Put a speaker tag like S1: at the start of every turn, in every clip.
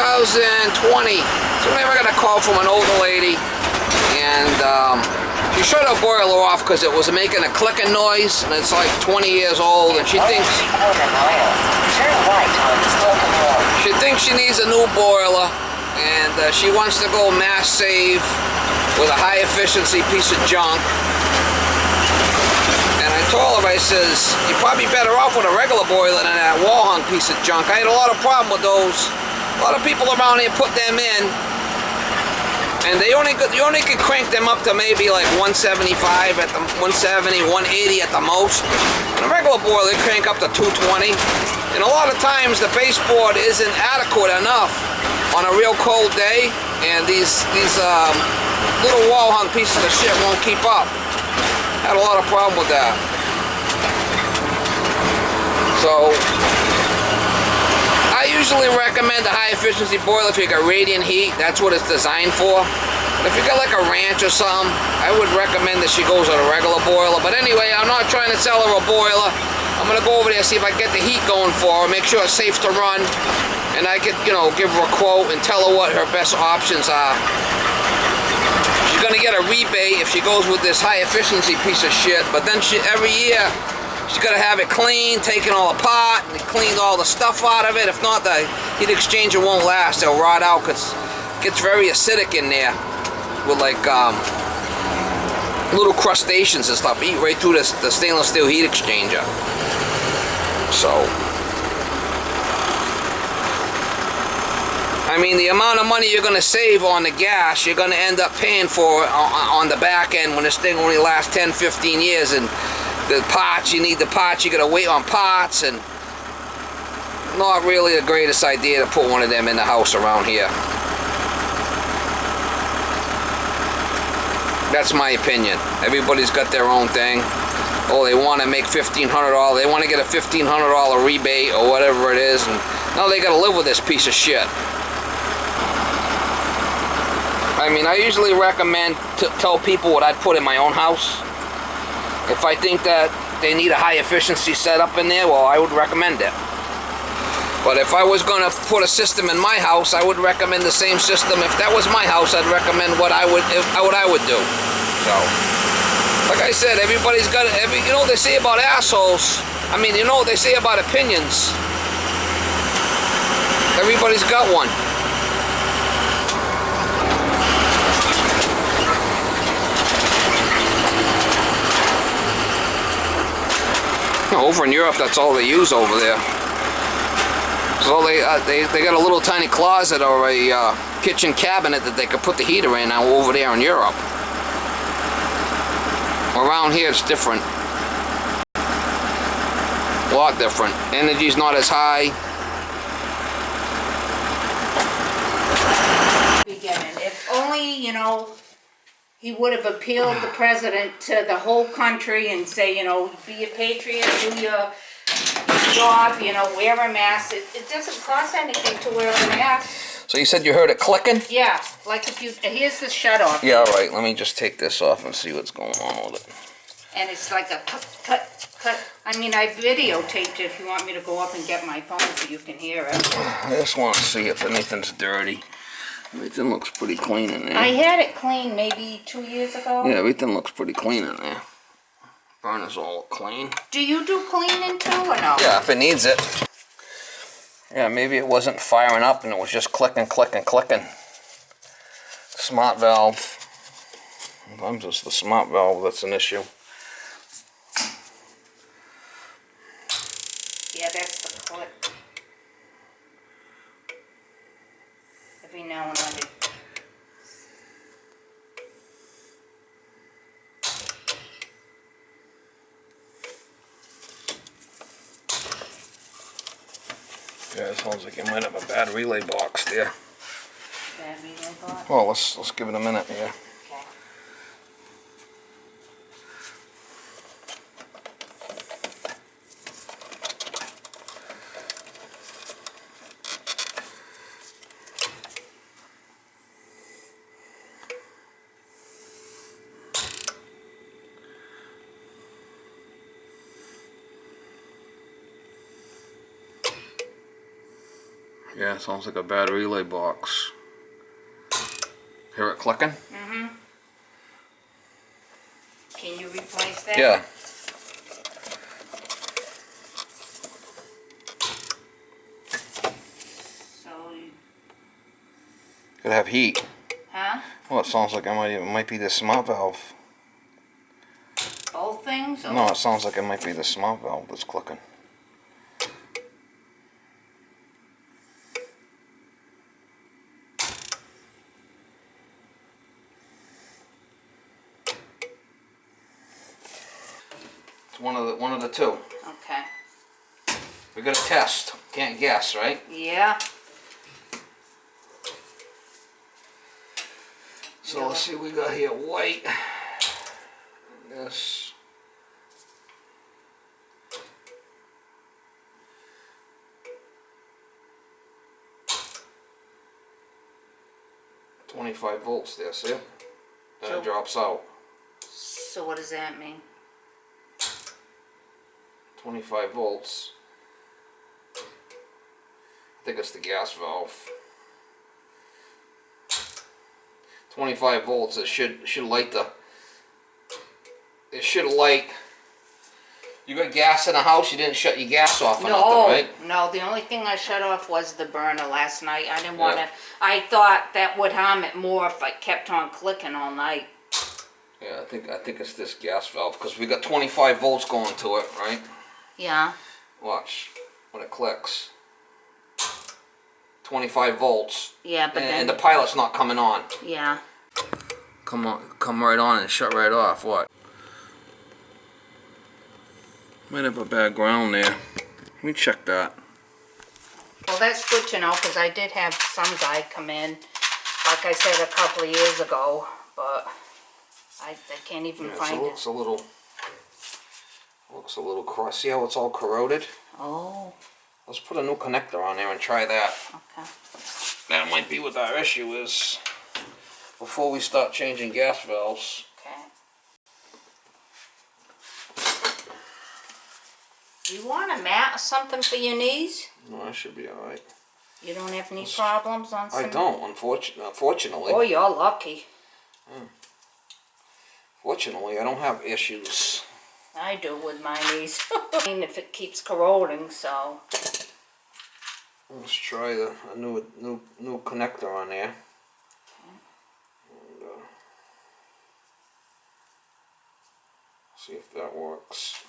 S1: 2020. So we never got a call from an older lady, and she shut her boiler off because it was making a clicking noise, and it's like 20 years old, and she thinks she needs a new boiler, and she wants to go mass save with a high efficiency piece of junk. And I told her, I says, you're probably better off with a regular boiler than that wall hung piece of junk. I had a lot of problem with those. A lot of people around here put them in, and you only could crank them up to maybe like 175 at the 170, 180 at the most. And a regular boiler crank up to 220. And a lot of times the baseboard isn't adequate enough on a real cold day, and these little wall hung pieces of shit won't keep up. Had a lot of problem with that. So I usually recommend a high efficiency boiler if you got radiant heat. That's what it's designed for. But if you got like a ranch or something, I would recommend that she goes with a regular boiler. But anyway, I'm not trying to sell her a boiler. I'm gonna go over there and see if I can get the heat going for her, make sure it's safe to run, and I could, you know, give her a quote and tell her what her best options are. She's gonna get a rebate if she goes with this high efficiency piece of shit, but then every year she's gotta have it cleaned, taken all apart, and cleaned all the stuff out of it. If not, the heat exchanger won't last. It'll rot out because it gets very acidic in there with like little crustaceans and stuff. Eat right through the stainless steel heat exchanger. So, I mean, the amount of money you're going to save on the gas, you're going to end up paying for on the back end when this thing only lasts 10, 15 years. And the parts, you need the parts, you got to wait on parts, and not really the greatest idea to put one of them in the house around here. That's my opinion. Everybody's got their own thing. Oh, they want to make $1,500. They want to get a $1,500 rebate or whatever it is, and now they got to live with this piece of shit. I mean, I usually recommend to tell people what I'd put in my own house. If I think that they need a high efficiency setup in there, well, I would recommend it. But if I was going to put a system in my house, I would recommend the same system. If that was my house, I'd recommend what I would do. So, like I said, everybody's got you know what they say about assholes. I mean, you know what they say about opinions. Everybody's got one. Over in Europe, that's all they use over there. So they got a little tiny closet or a kitchen cabinet that they could put the heater in now over there in Europe. Around here it's different. A lot different. Energy's not as high.
S2: Beginning. If only, you know, he would have appealed the president to the whole country and say, you know, be a patriot, do your job, you know, wear a mask. It doesn't cost anything to wear a mask.
S1: So you said you heard it clicking?
S2: Yeah, like if you, here's the shut off.
S1: Yeah, all right, let me just take this off and see what's going on with it.
S2: And it's like a cut. I mean, I videotaped it if you want me to go up and get my phone so you can hear it.
S1: I just want to see if anything's dirty. Everything looks pretty clean in there.
S2: I had it cleaned maybe 2 years ago.
S1: Yeah, everything looks pretty clean in there. Burner's all clean.
S2: Do you do cleaning too or no?
S1: Yeah, if it needs it. Yeah, maybe it wasn't firing up and it was just clicking. Smart valve. Sometimes it's the smart valve that's an issue.
S2: Yeah, that's the clip. Every now and then.
S1: Yeah, it sounds like you might have a bad relay box there.
S2: Bad relay box?
S1: Well, let's give it a minute here.
S2: Okay.
S1: Yeah, it sounds like a battery relay box. Hear it clicking?
S2: Mm-hmm. Can you replace that?
S1: Yeah.
S2: So,
S1: Could have heat.
S2: huh?
S1: Oh, it sounds like it might be the smart valve.
S2: Both things? Or?
S1: No, it sounds like it might be the smart valve that's clicking. It's one of the two.
S2: Okay.
S1: We got to test. Can't guess, right?
S2: Yeah.
S1: So let's see what we got here. White. This. $25 volts there, see? Then it drops out.
S2: So what does that mean?
S1: 25 volts. I think it's the gas valve. 25 volts. It should light the. It should light. You got gas in the house. You didn't shut your gas off or nothing, right?
S2: No. The only thing I shut off was the burner last night. I didn't want to. I thought that would harm it more if I kept on clicking all night.
S1: Yeah, I think it's this gas valve because we got 25 volts going to it, right?
S2: Yeah.
S1: Watch when it clicks. 25 volts.
S2: Yeah, but
S1: and the pilot's not coming on.
S2: Yeah.
S1: Come right on and shut right off. What? Might have a bad ground there. Let me check that.
S2: Well, that's good to know because I did have some guy come in, like I said, a couple of years ago, but I can't even find
S1: it. Looks a little cross. See how it's all corroded?
S2: Oh.
S1: Let's put a new connector on there and try that.
S2: Okay.
S1: That might be what our issue is. Before we start changing gas valves.
S2: Okay. Do you want a mat or something for your knees?
S1: No, I should be alright.
S2: You don't have any problems on some?
S1: I don't, unfortunately.
S2: Oh, you're lucky.
S1: Fortunately, I don't have issues.
S2: I do with my knees. If it keeps corroding, so.
S1: Let's try a new connector on there. And, see if that works.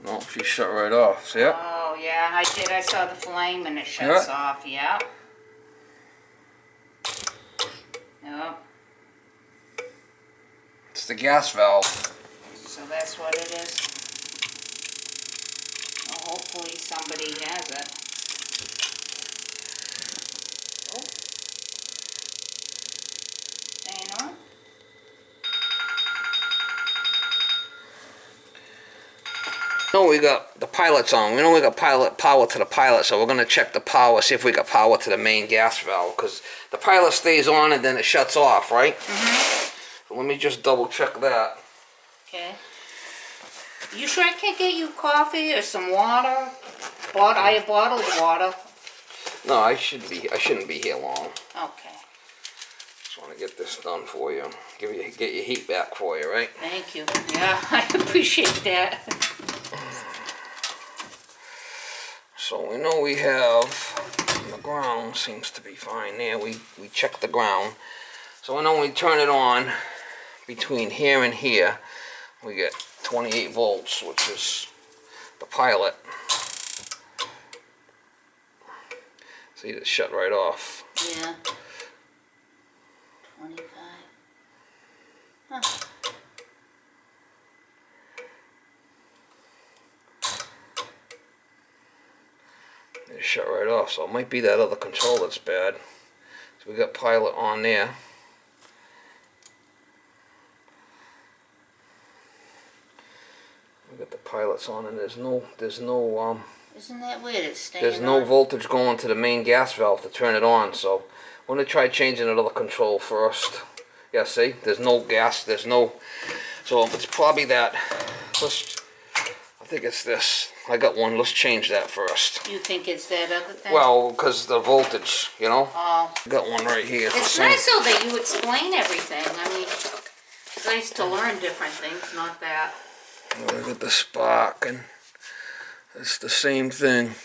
S1: No, she shut right off. See it?
S2: Oh, yeah, I did. I saw the flame and it shuts off. Yeah. Yep.
S1: It's the gas valve.
S2: So that's what it is. Well, hopefully somebody has it. Oh. Staying on?
S1: No, we got the pilot's on. We know we got power to the pilot, so we're going to check the power, see if we got power to the main gas valve, because the pilot stays on and then it shuts off, right? So let me just double check that.
S2: Okay. You sure I can't get you coffee or some water? I have bottled water.
S1: No, I shouldn't be here long.
S2: Okay.
S1: Just want to get this done for you. Get your heat back for you, right?
S2: Thank you. Yeah, I appreciate that.
S1: So we know we have, the ground seems to be fine there. We checked the ground. So we know when we turn it on, between here and here, we get 28 volts, which is the pilot. See, it shut right off.
S2: Yeah. 25. Huh.
S1: shut right off, so it might be that other control that's bad. So we got pilot on there. We got the pilots on, and there's no
S2: Isn't that weird? It's staying
S1: there's no
S2: on.
S1: voltage going to the main gas valve to turn it on. So I'm gonna try changing another control first. Yeah, see, there's no gas, there's no. So it's probably that. I think it's this. I got one. Let's change that first.
S2: You think it's that other thing?
S1: Well, because the voltage, you know.
S2: Oh.
S1: I got one right here.
S2: It's nice though that you explain everything. I mean, it's nice to learn different things, not that.
S1: Look at the spark, and it's the same thing. It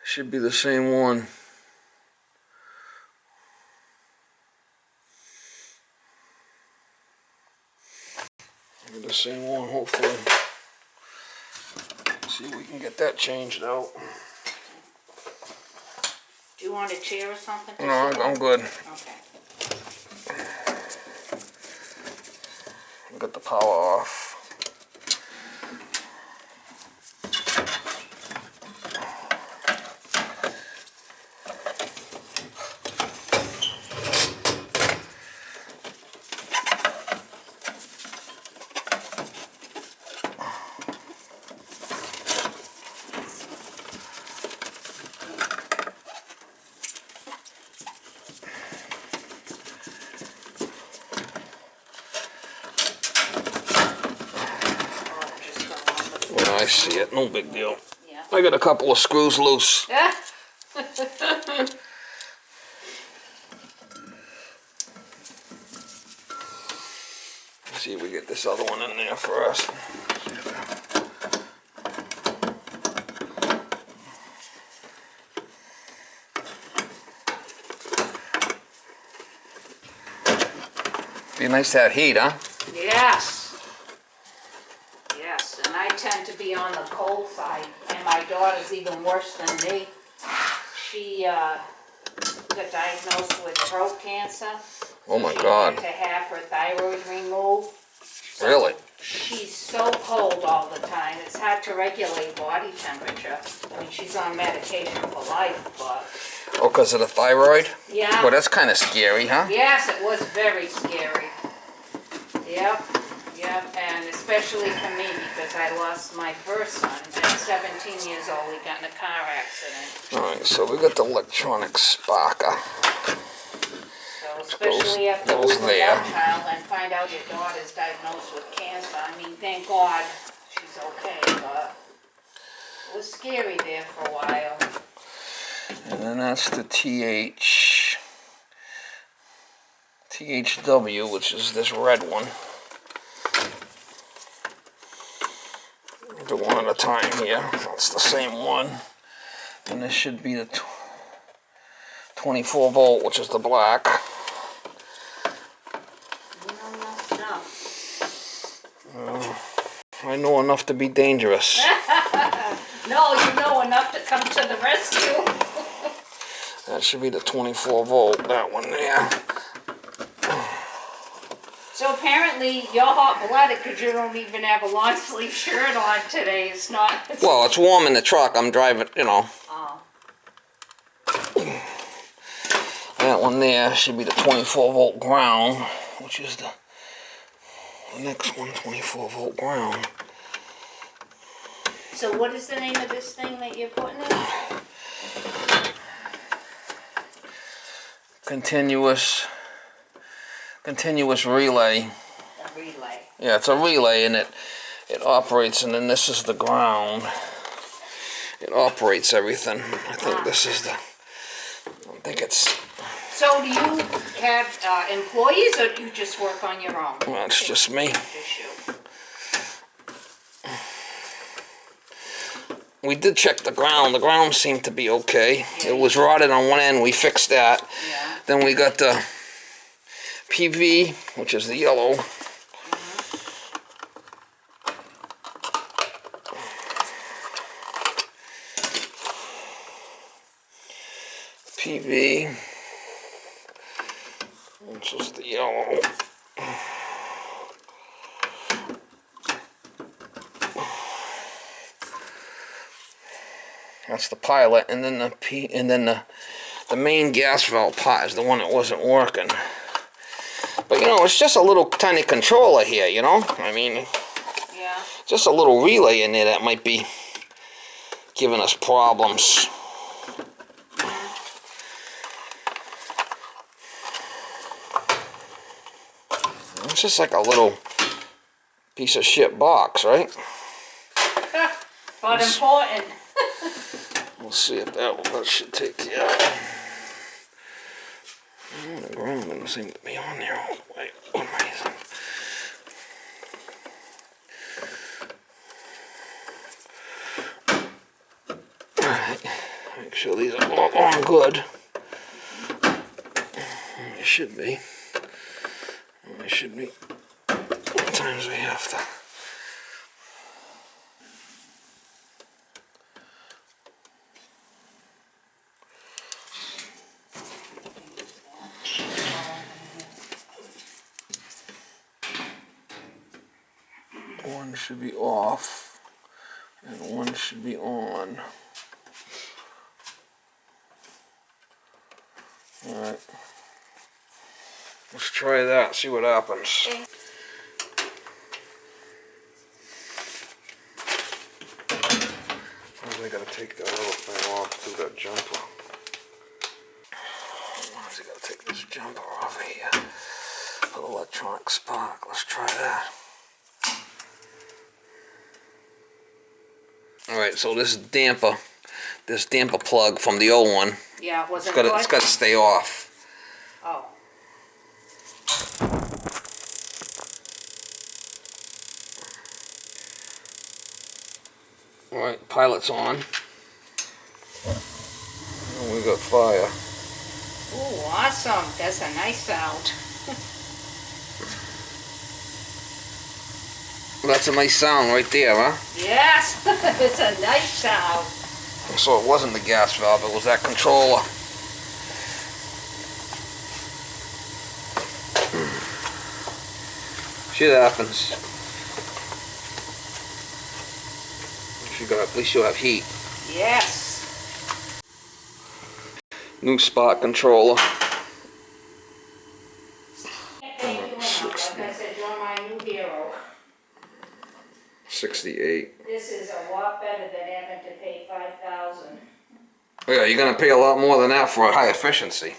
S1: should be the same one. The same one, hopefully. See if we can get that changed out.
S2: Do you want a chair or something?
S1: No, I'm good.
S2: Okay.
S1: Got the power off. I see it, no big deal.
S2: Yeah.
S1: I got a couple of screws loose.
S2: Yeah.
S1: See if we get this other one in there first. Be nice to have heat, huh?
S2: Yes. Yes, and I tend to be on the cold side, and my daughter's even worse than me. She got diagnosed with throat cancer.
S1: Oh my
S2: She
S1: God.
S2: had to have her thyroid removed. So
S1: Really?
S2: she's so cold all the time. It's hard to regulate body temperature. I mean, she's on medication for life, but
S1: Oh, because of the thyroid?
S2: yeah.
S1: Well, that's kind of scary, huh?
S2: Yes, it was very scary. Yep, yep, and especially for me because I lost my first son at 17 years old. We got in a car accident.
S1: Alright, so we got the electronic sparker.
S2: So especially after
S1: goes
S2: losing
S1: there.
S2: one child and find out your daughter's diagnosed with cancer. I mean, thank God she's okay, but it was scary there for a while.
S1: And then that's the THW, which is this red one. Do one at a time here. That's the same one. And this should be the 24 volt, which is the black. I know enough to be dangerous.
S2: No, you know enough to come to the rescue.
S1: That should be the 24 volt, that one there.
S2: So apparently you're hot-blooded because you don't even have a long sleeve shirt on today. It's not.
S1: Well, it's warm in the truck. I'm driving, you know.
S2: Oh.
S1: That one there should be the 24 volt ground, which is the next one, 24 volt ground.
S2: So what is the name of this thing that you're putting in?
S1: Continuous relay.
S2: A relay.
S1: Yeah, it's a relay, and it operates, and then this is the ground. It operates everything. I think this is the. I think it's.
S2: So do you have employees or do you just work on your own?
S1: Well, it's just me.
S2: Just you.
S1: We did check the ground. The ground seemed to be okay. It was rotted on one end. We fixed that.
S2: Yeah.
S1: Then we got the PV, which is the yellow. PV, which is the yellow. That's the pilot, and then the main gas valve part is the one that wasn't working. But you know, it's just a little tiny controller here, you know? I mean,
S2: Yeah.
S1: just a little relay in there that might be giving us problems. It's just like a little piece of shit box, right?
S2: But important.
S1: We'll see if that should take care of it. Oh, the ground doesn't seem to be on there all the way. Amazing. Alright, make sure these are all on good. They should be. They should be. Sometimes we have to. One should be off, and one should be on. Alright. Let's try that, see what happens.
S2: Okay.
S1: I gotta take that little thing off to that jumper. I gotta take this jumper off here. Little electronic spark. Let's try that. Alright, so this damper plug from the old one,
S2: Yeah, wasn't good?
S1: it's gotta stay off.
S2: Oh.
S1: Alright, pilot's on. And we got fire.
S2: Ooh, awesome. That's a nice sound.
S1: That's a nice sound right there, huh?
S2: Yes, it's a nice sound.
S1: So it wasn't the gas valve, it was that controller. Shit happens. At least you'll have heat.
S2: Yes.
S1: New spot controller.
S2: Thank you enough. Like I said, you're my new hero.
S1: 68.
S2: This is a lot better than having to pay $5,000.
S1: Oh yeah, you're gonna pay a lot more than that for a high efficiency.